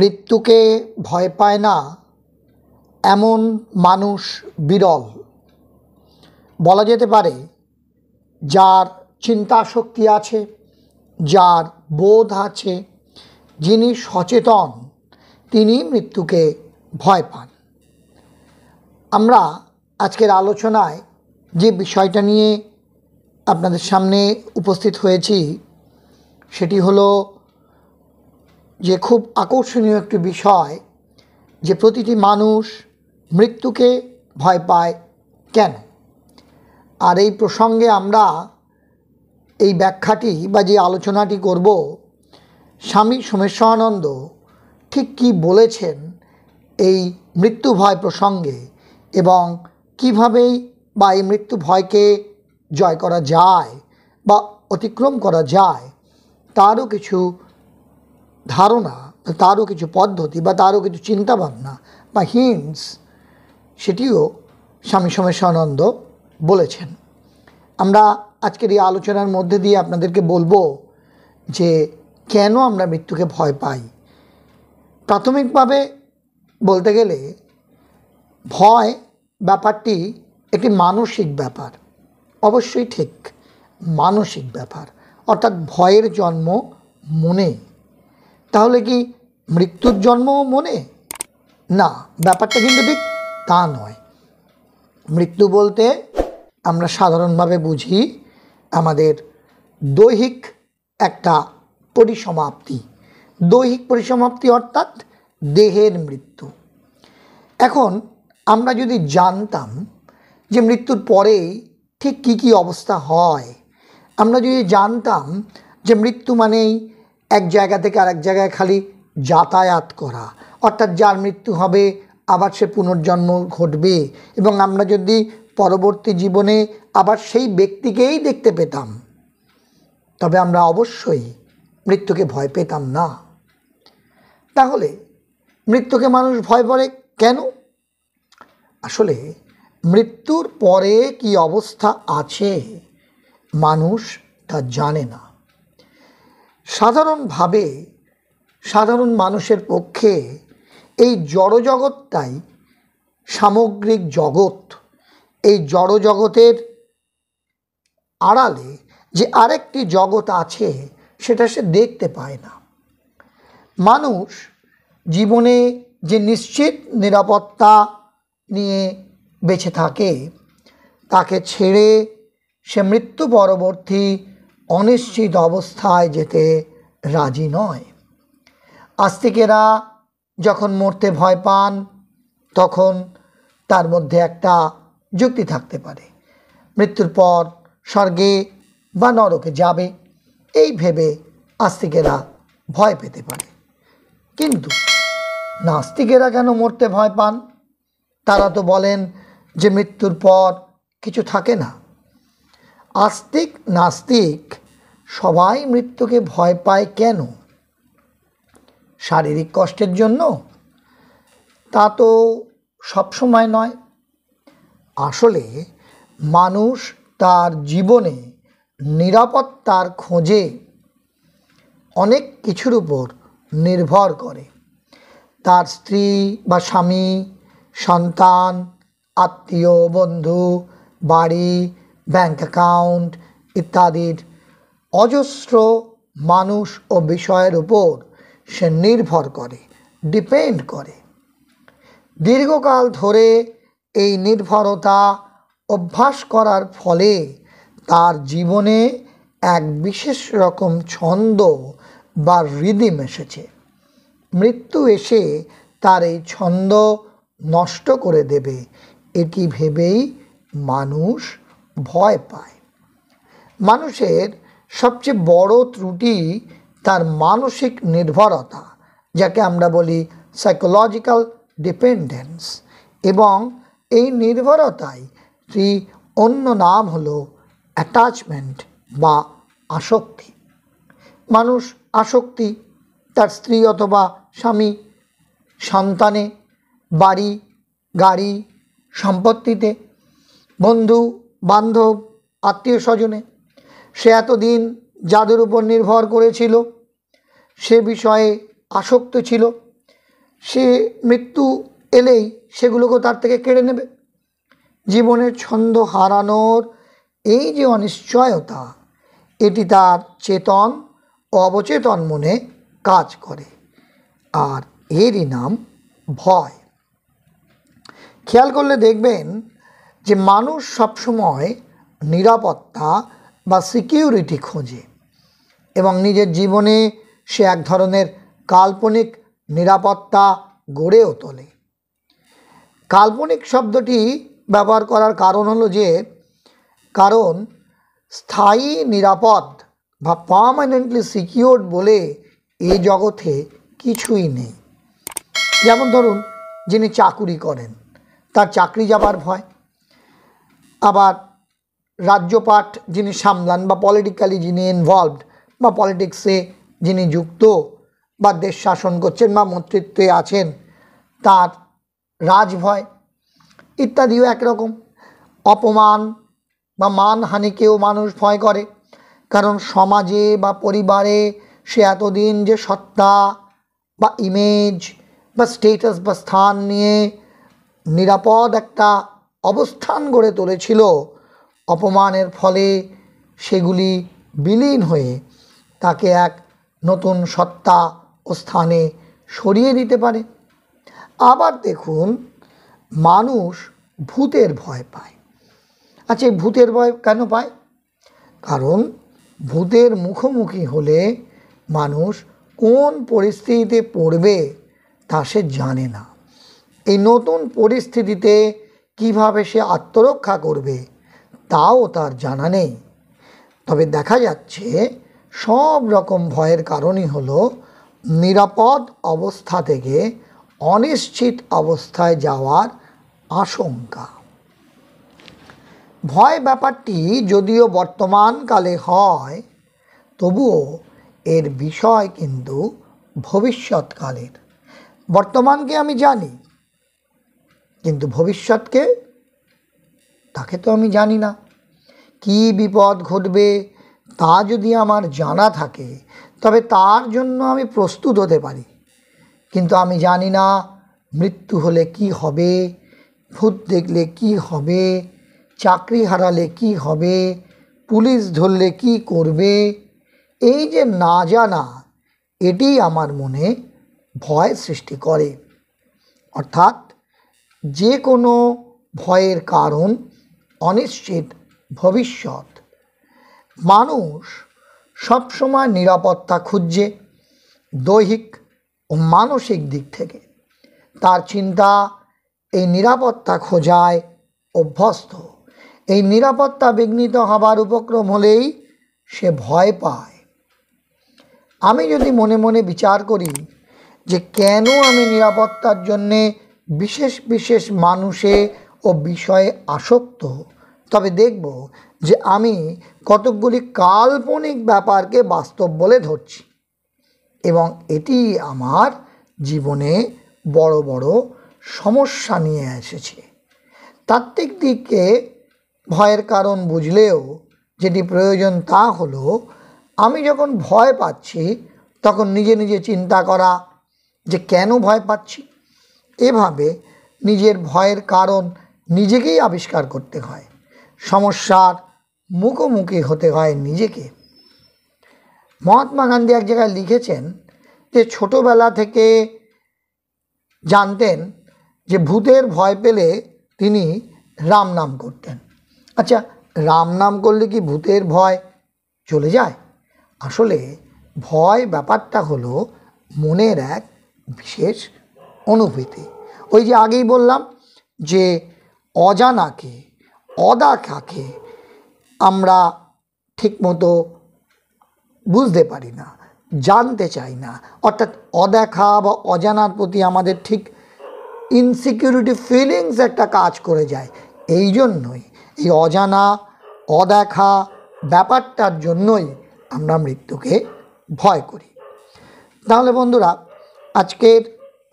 মৃত্যুকে ভয় পায় না এমন মানুষ বিরল। বলা যেতে পারে যার চিন্তা শক্তি আছে, যার বোধ আছে, যিনি সচেতন, তিনি মৃত্যুকে ভয় পান। আমরা আজকের আলোচনায় যে বিষয়টা নিয়ে আপনাদের সামনে উপস্থিত হয়েছি সেটি হলো যে খুব আকর্ষণীয় একটি বিষয়, যে প্রতিটি মানুষ মৃত্যুকে ভয় পায় কেন। আর এই প্রসঙ্গে আমরা এই ব্যাখ্যাটি বা যে আলোচনাটি করব, স্বামী সোমেশ্বরানন্দ ঠিক কী বলেছেন এই মৃত্যু ভয় প্রসঙ্গে, এবং কীভাবেই বা এই মৃত্যু ভয়কে জয় করা যায় বা অতিক্রম করা যায়, তারও কিছু ধারণা, তারও কিছু পদ্ধতি বা তারও কিছু চিন্তাভাবনা বা হিন্টস, সেটিও স্বামী সোমেশ্বরানন্দ বলেছেন। আমরা আজকের এই আলোচনার মধ্যে দিয়ে আপনাদেরকে বলবো যে কেন আমরা মৃত্যুকে ভয় পাই। প্রাথমিকভাবে বলতে গেলে ভয় ব্যাপারটি একটি মানসিক ব্যাপার। অবশ্যই ঠিক, মানসিক ব্যাপার, অর্থাৎ ভয়ের জন্ম মনে। তাহলে কি মৃত্যুর জন্মও মনে? না, ব্যাপারটা কিন্তু ঠিক তা নয়। মৃত্যু বলতে আমরা সাধারণভাবে বুঝি আমাদের দৈহিক একটা পরিসমাপ্তি। দৈহিক পরিসমাপ্তি অর্থাৎ দেহের মৃত্যু। এখন আমরা যদি জানতাম যে মৃত্যুর পরেই ঠিক কী কী অবস্থা হয়, আমরা যদি জানতাম যে মৃত্যু মানেই এক জায়গা থেকে আরেক জায়গায় খালি যাতায়াত করা, অর্থাৎ যার মৃত্যু হবে আবার সে পুনর্জন্ম ঘটবে, এবং আমরা যদি পরবর্তী জীবনে আবার সেই ব্যক্তিকেই দেখতে পেতাম, তবে আমরা অবশ্যই মৃত্যুকে ভয় পেতাম না। তাহলে মৃত্যুকে মানুষ ভয় করে কেন? আসলে মৃত্যুর পরে কি অবস্থা আছে মানুষ তা জানে না। সাধারণভাবে সাধারণ মানুষের পক্ষে এই জড়জগৎটাই সামগ্রিক জগৎ। এই জড়জগতের আড়ালে যে আরেকটি জগৎ আছে সেটা সে দেখতে পায় না। মানুষ জীবনে যে নিশ্চিত নিরাপত্তা নিয়ে বেঁচে থাকে, তাকে ছেড়ে সে মৃত্যু পরবর্তী অনিশ্চিত অবস্থায় যেতে রাজি নয়। আস্তিকেরা যখন মরতে ভয় পান, তখন তার মধ্যে একটা যুক্তি থাকতে পারে, মৃত্যুর পর স্বর্গে বা নরকে যাবে, এই ভেবে আস্তিকেরা ভয় পেতে পারে। কিন্তু নাস্তিকেরা কেন মরতে ভয় পান? তারা তো বলেন যে মৃত্যুর পর কিছু থাকে না। আস্তিক নাস্তিক সবাই মৃত্যুকে ভয় পায় কেন? শারীরিক কষ্টের জন্য? তা তো সবসময় নয়। আসলে মানুষ তার জীবনে নিরাপত্তার খোঁজে অনেক কিছুর উপর নির্ভর করে। তার স্ত্রী বা স্বামী, সন্তান, আত্মীয়, বন্ধু, বাড়ি, ব্যাংক অ্যাকাউন্ট ইত্যাদির অজস্র মানুষ ও বিষয়ের উপর সে নির্ভর করে, ডিপেন্ড করে। দীর্ঘকাল ধরে এই নির্ভরতা অভ্যাস করার ফলে তার জীবনে এক বিশেষ রকম ছন্দ বা রিদিম এসেছে। মৃত্যু এসে তার এই ছন্দ নষ্ট করে দেবে, এটি ভেবেই মানুষ ভয় পায়। মানুষের সবচেয়ে বড় ত্রুটি তার মানসিক নির্ভরতা, যাকে আমরা বলি সাইকোলজিক্যাল ডিপেন্ডেন্স, এবং এই নির্ভরতাই অন্য নাম হলো অ্যাটাচমেন্ট বা আসক্তি। মানুষ আসক্তি তার স্ত্রী অথবা স্বামী, সন্তানে, বাড়ি, গাড়ি, সম্পত্তিতে, বন্ধু বান্ধব, আত্মীয় স্বজনে। সে এতদিন যাদের উপর নির্ভর করেছিল, সে বিষয়ে আসক্ত ছিল, সে মৃত্যু এলেই সেগুলোকেও তার থেকে কেড়ে নেবে। জীবনের ছন্দ হারানোর এই যে অনিশ্চয়তা, এটি তার চেতন ও অবচেতন মনে কাজ করে, আর এরই নাম ভয়। খেয়াল করলে দেখবেন যে মানুষ সবসময় নিরাপত্তা বা সিকিউরিটি খোঁজে এবং নিজের জীবনে সে এক ধরনের কাল্পনিক নিরাপত্তা গড়েও তোলে। কাল্পনিক শব্দটি ব্যবহার করার কারণ হলো যে কারণ স্থায়ী নিরাপদ বা পার্মানেন্টলি সিকিউরড বলে এ জগতে কিছুই নেই। যেমন ধরুন, যিনি চাকুরি করেন তার চাকরি যাবার ভয়, আবার রাজ্যপাট যিনি সামলান বা পলিটিক্যালি যিনি ইনভলভড বা পলিটিক্সে যিনি যুক্ত বা দেশ শাসন করছেন বা মন্ত্রিত্বে আছেন তার রাজভয় ইত্যাদিও একরকম। অপমান বা মানহানিকেও মানুষ ভয় করে, কারণ সমাজে বা পরিবারে সে এতদিন যে সত্তা বা ইমেজ বা স্টেটাস বা স্থান নিয়ে নিরাপদ একটা অবস্থান গড়ে তুলেছিল, অপমানের ফলে সেগুলি বিলীন হয়ে তাকে এক নতুন সত্তা ও স্থানে সরিয়ে দিতে পারে। আবার দেখুন, মানুষ ভূতের ভয় পায়। আচ্ছা, এই ভূতের ভয় কেন পায়? কারণ ভূতের মুখোমুখি হলে মানুষ কোন পরিস্থিতিতে পড়বে তা সে জানে না। এই নতুন পরিস্থিতিতে কিভাবে সে আত্মরক্ষা করবে তাও তার জানা নেই। তবে দেখা যাচ্ছে সব রকম ভয়ের কারণই হলো নিরাপদ অবস্থা থেকে অনিশ্চিত অবস্থায় যাওয়ার আশঙ্কা। ভয় ব্যাপারটি যদিও বর্তমানকালে হয়, তবুও এর বিষয় কিন্তু ভবিষ্যৎকালের। বর্তমানকে আমি জানি, কিন্তু ভবিষ্যৎকে তাকে তো আমি জানি না। কি বিপদ ঘটবে তা যদি আমার জানা থাকে তবে তার জন্য আমি প্রস্তুত হতে পারি, কিন্তু আমি জানি না মৃত্যু হলে কি হবে, ভূত দেখলে কি হবে, চাকরি হারালে কি হবে, পুলিশ ধরলে কি করবে। এই যে না জানা, এটি আমার মনে ভয় সৃষ্টি করে। অর্থাৎ যে কোনো ভয়ের কারণ অনিশ্চিত ভবিষ্যৎ। মানুষ সবসময় নিরাপত্তা খুঁজছে দৈহিক ও মানসিক দিক থেকে। তার চিন্তা এই নিরাপত্তা খোঁজায় অভ্যস্ত। এই নিরাপত্তা বিঘ্নিত হবার উপক্রম হলেই সে ভয় পায়। আমি যদি মনে মনে বিচার করি যে কেন আমি নিরাপত্তার জন্যে বিশেষ বিশেষ মানুষে ও বিষয়ে আসক্ত, তবে দেখব যে আমি কতকগুলি কাল্পনিক ব্যাপারকে বাস্তব বলে ধরছি, এবং এটি আমার জীবনে বড় বড় সমস্যা নিয়ে এসেছে। তাত্ত্বিক দিকে ভয়ের কারণ বুঝলেও যেটি প্রয়োজন তা হলো, আমি যখন ভয় পাচ্ছি তখন নিজে নিজে চিন্তা করা যে কেন ভয় পাচ্ছি। এভাবে নিজের ভয়ের কারণ নিজেকেই আবিষ্কার করতে হয়, সমস্যার মুখোমুখি হতে হয় নিজেকে। মহাত্মা গান্ধী এক জায়গায় লিখেছেন যে ছোটোবেলা থেকে জানতেন যে ভূতের ভয় পেলে তিনি রাম নাম করতেন। আচ্ছা, রাম নাম করলে কি ভূতের ভয় চলে যায়? আসলে ভয় ব্যাপারটা হলো মনের এক বিশেষ অনুভূতি। ওই যে আগেই বললাম যে অজানাকে, অদেখাকে আমরা ঠিকমতো বুঝতে পারি না, জানতে চাই না। অর্থাৎ অদেখা বা অজানার প্রতি আমাদের ঠিক ইনসিকিউরিটি ফিলিংস একটা কাজ করে যায়। এই জন্যই এই অজানা অদেখা ব্যাপারটার জন্যই আমরা মৃত্যুকে ভয় করি। তাহলে বন্ধুরা, আজকের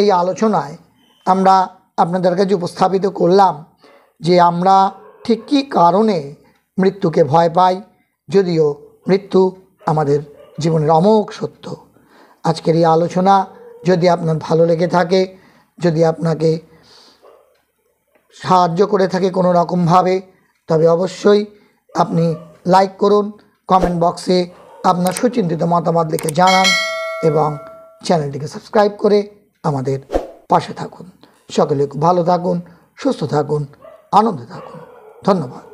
এই আলোচনায় আমরা আপনাদের কাছে উপস্থাপিত করলাম যে আমরা ঠিক কী কারণে মৃত্যুকে ভয় পাই, যদিও মৃত্যু আমাদের জীবনের অমোঘ সত্য। আজকের এই আলোচনা যদি আপনার ভালো লেগে থাকে, যদি আপনাকে সাহায্য করে থাকে কোনো রকমভাবে, তবে অবশ্যই আপনি লাইক করুন, কমেন্ট বক্সে আপনার সুচিন্তিত মতামত লিখে জানান এবং চ্যানেলটিকে সাবস্ক্রাইব করে আমাদের পাশে থাকুন। সকলে খুব ভালো থাকুন, সুস্থ থাকুন, আনন্দে থাকুন। ধন্যবাদ।